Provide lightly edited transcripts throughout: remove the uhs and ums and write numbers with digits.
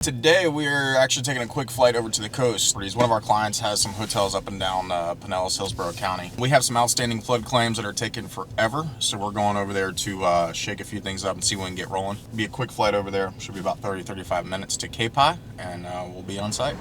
Today we're actually taking a quick flight over to the coast. One of our clients has some hotels up and down Pinellas, Hillsborough County. We have some outstanding flood claims that are taking forever, so we're going over there to shake a few things up and see when we can get rolling. Be a quick flight over there. Should be about 30-35 minutes to KPI, and we'll be on site.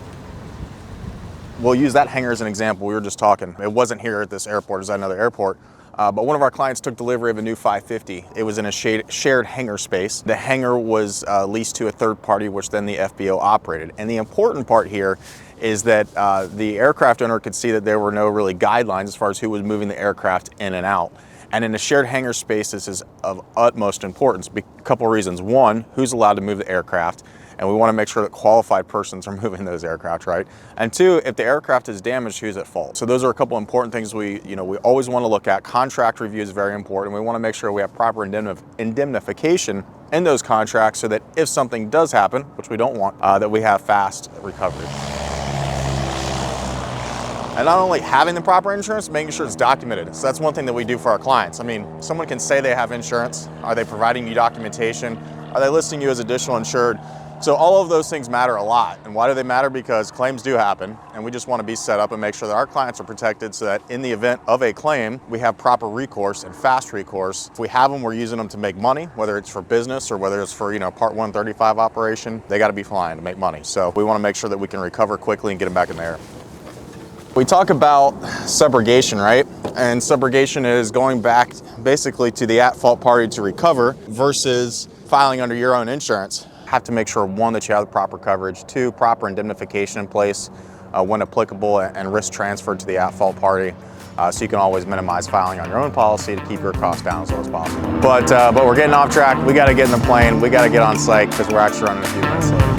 We'll use that hangar as an example. We were just talking. It wasn't here at this airport, it was at another airport. But one of our clients took delivery of a new 550. It was in a shared hangar space. The hangar was leased to a third party, which then the FBO operated. And the important part here is that the aircraft owner could see that there were no really guidelines as far as who was moving the aircraft in and out. And in a shared hangar space, this is of utmost importance. A couple of reasons. One, who's allowed to move the aircraft? And we want to make sure that qualified persons are moving those aircraft, right? And two, if the aircraft is damaged, who's at fault? So those are a couple important things we always want to look at. Contract review is very important. We want to make sure we have proper indemnification in those contracts so that if something does happen, which we don't want, that we have fast recovery. And not only having the proper insurance, making sure it's documented. So that's one thing that we do for our clients. I mean, someone can say they have insurance. Are they providing you documentation? Are they listing you as additional insured? So all of those things matter a lot. And why do they matter? Because claims do happen, and we just want to be set up and make sure that our clients are protected so that in the event of a claim, we have proper recourse and fast recourse. If we have them, we're using them to make money, whether it's for business or whether it's for, Part 135 operation, they got to be flying to make money. So we want to make sure that we can recover quickly and get them back in the air. We talk about subrogation, right? And subrogation is going back basically to the at-fault party to recover versus filing under your own insurance. Have to make sure, one, that you have the proper coverage, two, proper indemnification in place when applicable, and risk transferred to the at-fault party, so you can always minimize filing on your own policy to keep your costs down as low as possible. But we're getting off track. We got to get in the plane. We got to get on site because we're actually running a few minutes late.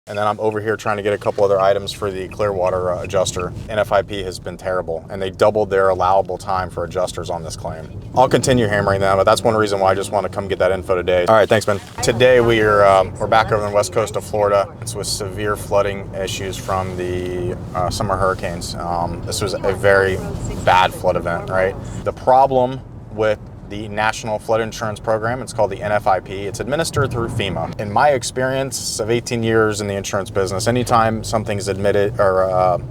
And then I'm over here trying to get a couple other items for the Clearwater adjuster. NFIP has been terrible, and they doubled their allowable time for adjusters on this claim. I'll continue hammering them, but that's one reason why I just want to come get that info today. All right, thanks, man. Today we're back over on the west coast of Florida. It's with severe flooding issues from the summer hurricanes. This was a very bad flood event, right? The problem with the National Flood Insurance Program, it's called the NFIP. It's administered through FEMA. In my experience of 18 years in the insurance business, anytime something's admitted or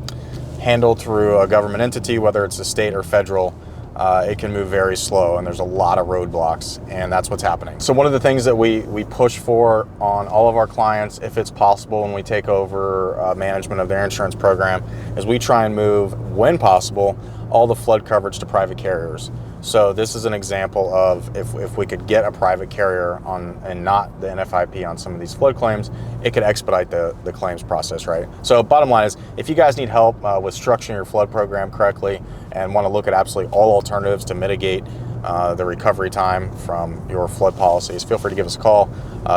handled through a government entity, whether it's a state or federal, it can move very slow, and there's a lot of roadblocks, and that's what's happening. So one of the things that we push for on all of our clients, if it's possible, when we take over management of their insurance program, is we try and move, when possible, all the flood coverage to private carriers. So this is an example of if we could get a private carrier on and not the NFIP on some of these flood claims, it could expedite the claims process, right? So bottom line is, if you guys need help with structuring your flood program correctly and want to look at absolutely all alternatives to mitigate the recovery time from your flood policies, feel free to give us a call.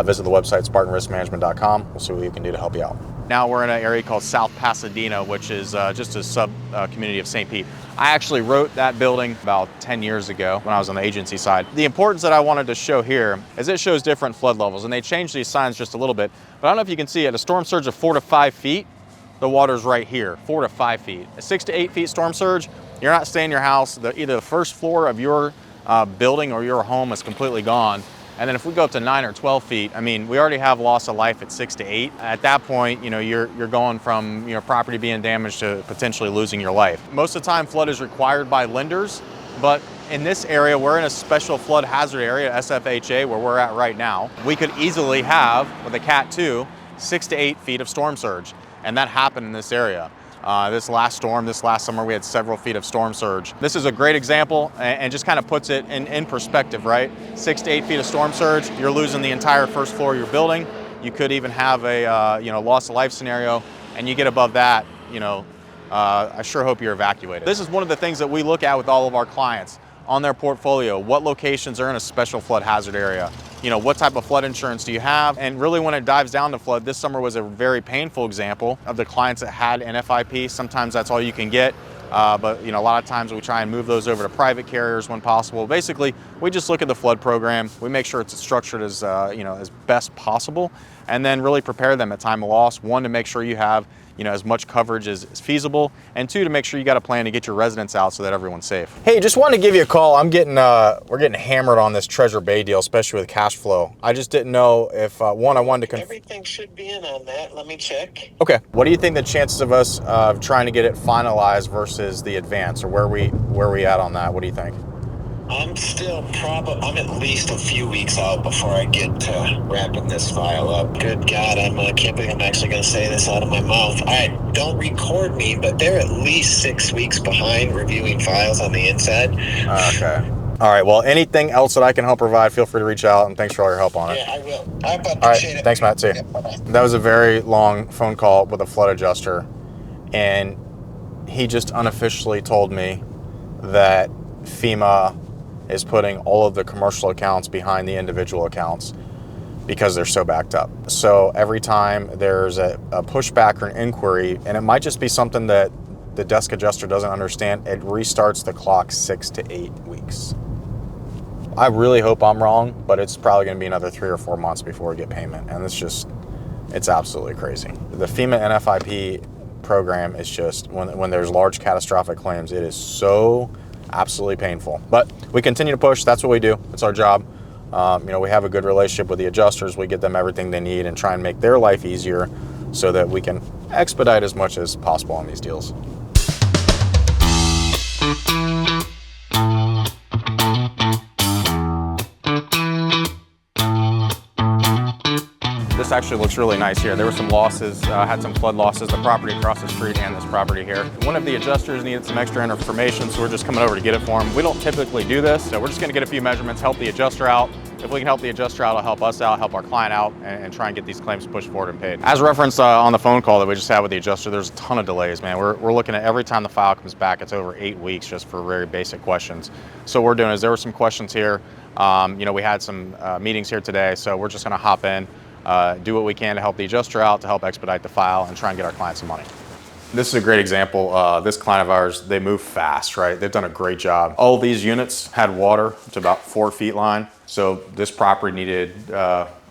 Visit the website, SpartanRiskManagement.com. We'll see what we can do to help you out. Now we're in an area called South Pasadena, which is just a sub-community of St. Pete. I actually wrote that building about 10 years ago when I was on the agency side. The importance that I wanted to show here is it shows different flood levels, and they changed these signs just a little bit. But I don't know if you can see, at a storm surge of 4 to 5 feet, the water's right here, 4 to 5 feet. A 6 to 8 feet storm surge, you're not staying in your house. Either the first floor of your building or your home is completely gone. And then if we go up to 9 or 12 feet, I mean, we already have loss of life at 6 to 8. At that point, you're going from property being damaged to potentially losing your life. Most of the time, flood is required by lenders, but in this area, we're in a special flood hazard area, SFHA, where we're at right now. We could easily have, with a Cat 2, 6 to 8 feet of storm surge, and that happened in this area. This last summer, we had several feet of storm surge. This is a great example and just kind of puts it in perspective, right? 6 to 8 feet of storm surge, you're losing the entire first floor of your building. You could even have a loss of life scenario, and you get above that, I sure hope you're evacuated. This is one of the things that we look at with all of our clients on their portfolio. What locations are in a special flood hazard area? What type of flood insurance do you have? And really, when it dives down to flood, this summer was a very painful example of the clients that had NFIP. Sometimes that's all you can get. But a lot of times we try and move those over to private carriers when possible. Basically, we just look at the flood program. We make sure it's structured as as best possible, and then really prepare them at time of loss. One, to make sure you have as much coverage as feasible, and two, to make sure you got a plan to get your residents out so that everyone's safe. Hey, just wanted to give you a call. We're getting hammered on this Treasure Bay deal, especially with cash flow. I just didn't know if one, I wanted to everything should be in on that. Let me check. Okay. What do you think the chances of us trying to get it finalized versus the advance, or where we at on that? What do you think? I'm at least a few weeks out before I get to wrapping this file up. Good God, I can't believe I'm actually going to say this out of my mouth. Don't record me, but they're at least 6 weeks behind reviewing files on the inside. Okay. All right. Well, anything else that I can help provide, feel free to reach out, and thanks for all your help on it. Yeah, I will. I appreciate all right. it. Thanks, Matt. See you. Yeah, bye-bye. That was a very long phone call with a flood adjuster, and he just unofficially told me that FEMA is putting all of the commercial accounts behind the individual accounts because they're so backed up. So every time there's a pushback or an inquiry, and it might just be something that the desk adjuster doesn't understand, it restarts the clock 6 to 8 weeks. I really hope I'm wrong, but it's probably going to be another 3 or 4 months before we get payment, and it's absolutely crazy. The FEMA NFIP program is just, when there's large catastrophic claims, it is so absolutely painful. But we continue to push. That's what we do. It's our job. We have a good relationship with the adjusters. We get them everything they need and try and make their life easier so that we can expedite as much as possible on these deals. This actually looks really nice here. There were some losses, had some flood losses, the property across the street and this property here. One of the adjusters needed some extra information, so we're just coming over to get it for him. We don't typically do this, so we're just gonna get a few measurements, help the adjuster out. If we can help the adjuster out, it'll help us out, help our client out, and try and get these claims pushed forward and paid. As referenced on the phone call that we just had with the adjuster, there's a ton of delays, man. We're looking at every time the file comes back, it's over 8 weeks just for very basic questions. So what we're doing is there were some questions here. We had some meetings here today, so we're just gonna hop in, do what we can to help the adjuster out, to help expedite the file and try and get our client some money. This is a great example. This client of ours, they move fast, right? They've done a great job. All of these units had water to about 4 feet line. So this property needed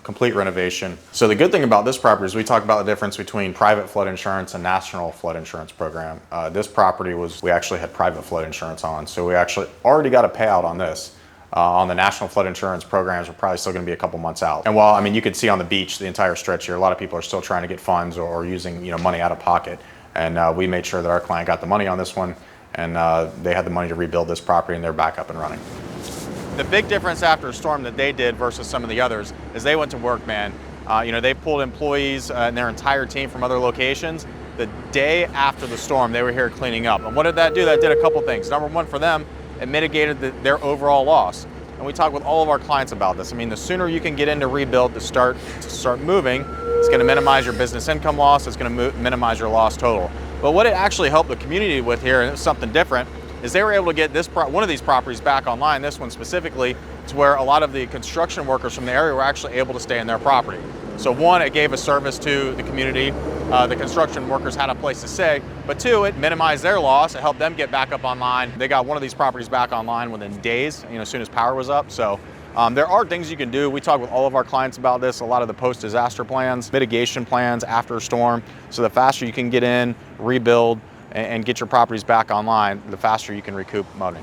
complete renovation. So the good thing about this property is we talk about the difference between private flood insurance and national flood insurance program. This property we actually had private flood insurance on. So we actually already got a payout on this. On the national flood insurance programs, we're probably still going to be a couple months out. And while, you can see on the beach, the entire stretch here, a lot of people are still trying to get funds or using, money out of pocket. And we made sure that our client got the money on this one, and they had the money to rebuild this property, and they're back up and running. The big difference after a storm that they did versus some of the others is they went to work, man. They pulled employees and their entire team from other locations. The day after the storm, they were here cleaning up. And what did that do? That did a couple things. Number one, for them, it mitigated their overall loss. And we talk with all of our clients about this. The sooner you can get into rebuild to start moving, it's going to minimize your business income loss. It's going to minimize your loss total. But what it actually helped the community with here, and it's something different, is they were able to get one of these properties back online, this one specifically, to where a lot of the construction workers from the area were actually able to stay in their property. So one, it gave a service to the community. The construction workers had a place to stay, but two, it minimized their loss. It helped them get back up online. They got one of these properties back online within days, as soon as power was up. So there are things you can do. We talk with all of our clients about this, a lot of the post-disaster plans, mitigation plans after a storm. So the faster you can get in, rebuild, and get your properties back online, the faster you can recoup money.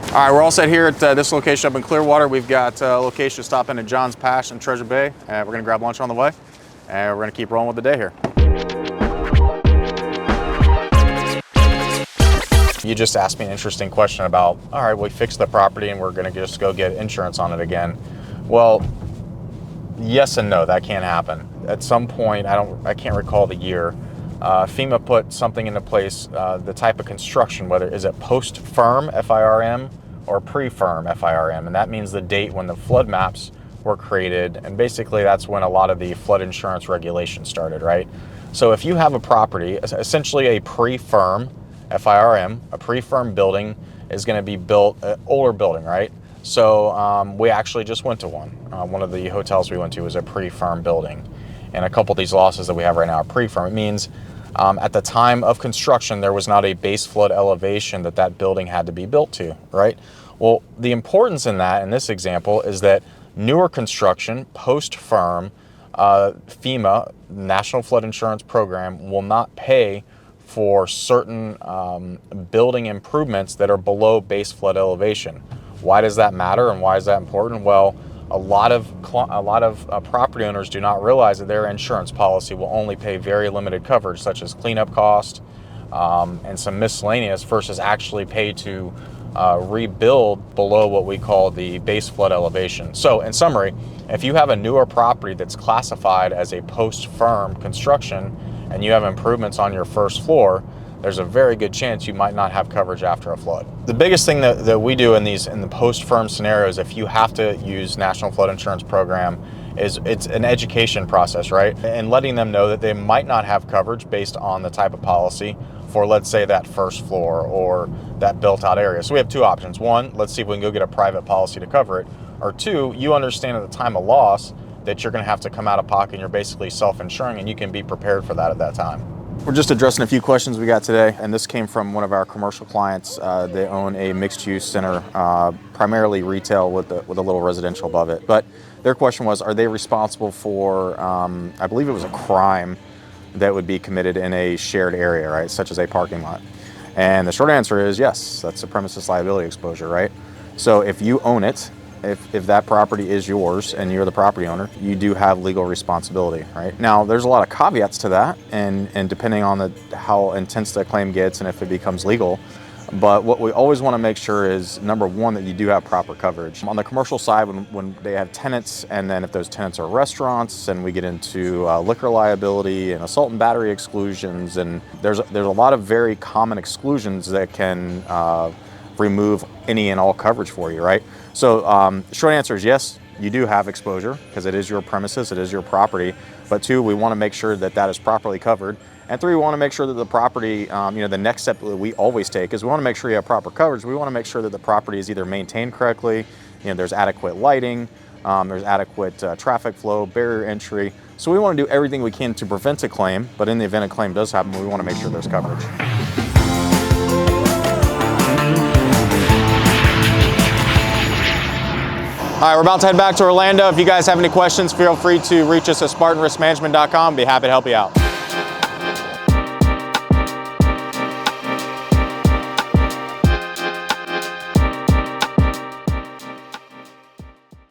All right, we're all set here at this location up in Clearwater. We've got a location to stop in at John's Pass in Treasure Bay. We're gonna grab lunch on the way, and we're gonna keep rolling with the day here. You just asked me an interesting question about, all right, we fixed the property and we're gonna just go get insurance on it again. Well, yes and no, that can't happen. At some point, I can't recall the year, FEMA put something into place, the type of construction, whether is it post-firm, FIRM, or pre-firm, FIRM, and that means the date when the flood maps were created, and basically that's when a lot of the flood insurance regulations started, right? So if you have a property, essentially a pre-firm, FIRM, a pre-firm building is going to be built, an older building, right? So we actually just went to one. One of the hotels we went to was a pre-firm building, and a couple of these losses that we have right now are pre-firm. It means At the time of construction, there was not a base flood elevation that building had to be built to, right? Well, the importance in that, in this example, is that newer construction, post-firm, FEMA, National Flood Insurance Program, will not pay for certain building improvements that are below base flood elevation. Why does that matter and why is that important? Well, a lot of property owners do not realize that their insurance policy will only pay very limited coverage, such as cleanup cost and some miscellaneous, versus actually pay to rebuild below what we call the base flood elevation. So in summary, if you have a newer property that's classified as a post-firm construction and you have improvements on your first floor, there's a very good chance you might not have coverage after a flood. The biggest thing that we do in the post-firm scenarios, if you have to use National Flood Insurance Program, is it's an education process, right? And letting them know that they might not have coverage based on the type of policy for, let's say, that first floor or that built-out area. So we have two options. One, let's see if we can go get a private policy to cover it. Or two, you understand at the time of loss that you're gonna have to come out of pocket and you're basically self-insuring, and you can be prepared for that at that time. We're just addressing a few questions we got today, and this came from one of our commercial clients. They own a mixed-use center, primarily retail with a little residential above it. But their question was, are they responsible for, I believe it was a crime that would be committed in a shared area, right, such as a parking lot? And the short answer is yes, that's a premises liability exposure, right? So if you own it, if that property is yours and you're the property owner, you do have legal responsibility, right? Now, there's a lot of caveats to that, and depending on how intense the claim gets and if it becomes legal. But what we always want to make sure is, number one, that you do have proper coverage. On the commercial side, when they have tenants, and then if those tenants are restaurants, and we get into liquor liability and assault and battery exclusions, and there's a lot of very common exclusions that can remove any and all coverage for you, right? So short answer is yes, you do have exposure because it is your premises, it is your property. But two, we want to make sure that is properly covered. And three, we want to make sure that the property, the next step that we always take is we want to make sure you have proper coverage. We want to make sure that the property is either maintained correctly, there's adequate lighting, there's adequate traffic flow, barrier entry. So we want to do everything we can to prevent a claim, but in the event a claim does happen, we want to make sure there's coverage. All right, we're about to head back to Orlando. If you guys have any questions, feel free to reach us at SpartanRiskManagement.com. Be happy to help you out.